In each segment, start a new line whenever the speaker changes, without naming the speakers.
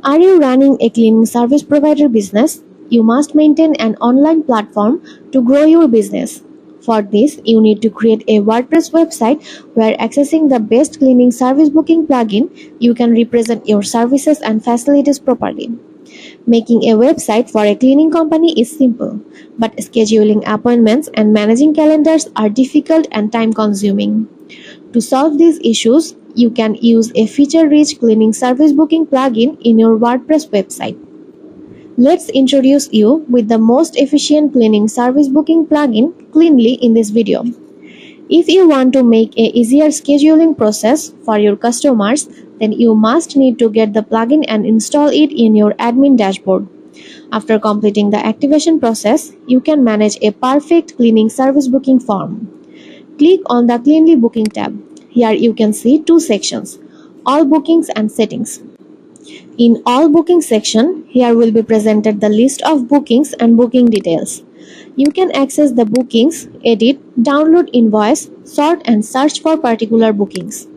Are you running a cleaning service provider business? You must maintain an online platform to grow your business. For this, you need to create a WordPress website where accessing the best cleaning service booking plugin, you can represent your services and facilities properly. Making a website for a cleaning company is simple, but scheduling appointments and managing calendars are difficult and time-consuming. To solve these issues, you can use a feature-rich cleaning service booking plugin in your WordPress website. Let's introduce you with the most efficient cleaning service booking plugin, Cleanly, in this video. If you want to make a easier scheduling process for your customers, then you must need to get the plugin and install it in your admin dashboard. After completing the activation process, you can manage a perfect cleaning service booking form. Click on the Cleanly Booking tab. Here you can see two sections, All Bookings and Settings. In All Bookings section, here will be presented the list of bookings and booking details. You can access the bookings, edit, download invoice, sort and search for particular bookings.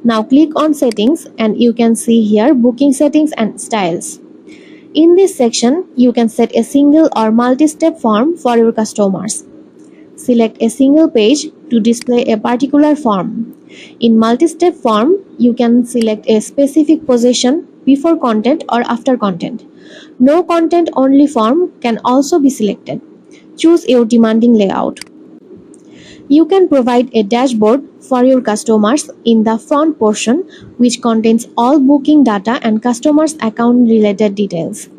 Now click on Settings and you can see here Booking Settings and Styles. In this section, you can set a single or multi-step form for your customers. Select a single page to display a particular form. In multi-step form, you can select a specific position before content or after content. No content only form can also be selected. Choose your demanding layout. You can provide a dashboard for your customers in the front portion, which contains all booking data and customers' account related details.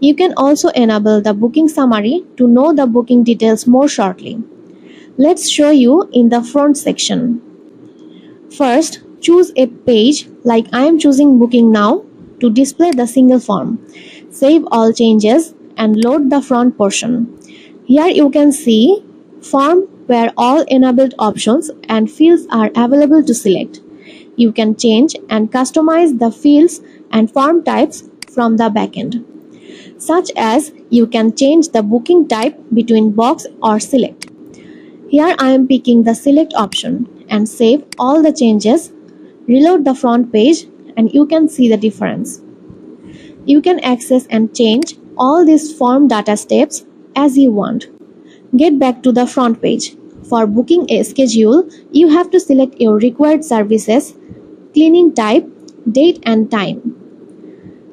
You can also enable the booking summary to know the booking details more shortly. Let's show you in the front section. First, choose a page like I am choosing Booking Now to display the single form. Save all changes and load the front portion. Here you can see form where all enabled options and fields are available to select. You can change and customize the fields and form types from the backend, such as you can change the booking type between box or select. Here I am picking the select option and save all the changes, reload the front page and you can see the difference. You can access and change all these form data steps as you want. Get back to the front page. For booking a schedule, you have to select your required services, cleaning type, date and time.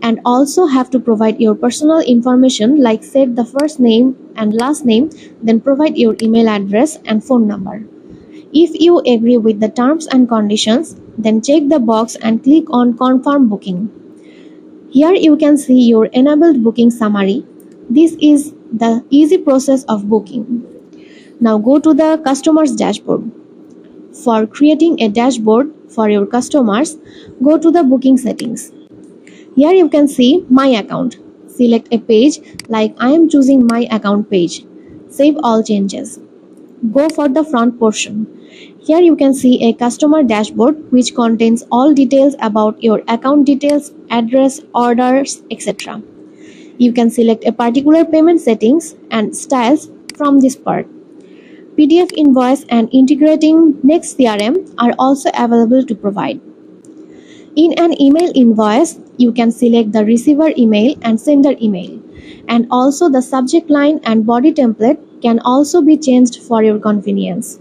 And also have to provide your personal information like set the first name and last name, then provide your email address and phone number. If you agree with the terms and conditions, then check the box and click on Confirm Booking. Here you can see your enabled booking summary. This is the easy process of booking. Now go to the customer's dashboard. For creating a dashboard for your customers, go to the booking settings. Here you can see My Account. Select a page like I am choosing My Account page. Save all changes. Go for the front portion. Here you can see a customer dashboard which contains all details about your account details, address, orders, etc. You can select a particular payment settings and styles from this part. PDF invoice and integrating Next CRM are also available to provide. In an email invoice, you can select the receiver email and sender email, and also the subject line and body template can also be changed for your convenience.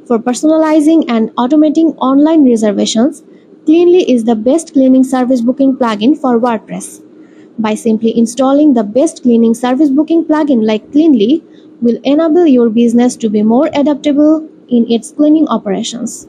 For personalizing and automating online reservations, Cleanly is the best cleaning service booking plugin for WordPress. By simply installing the best cleaning service booking plugin like Cleanly will enable your business to be more adaptable in its cleaning operations.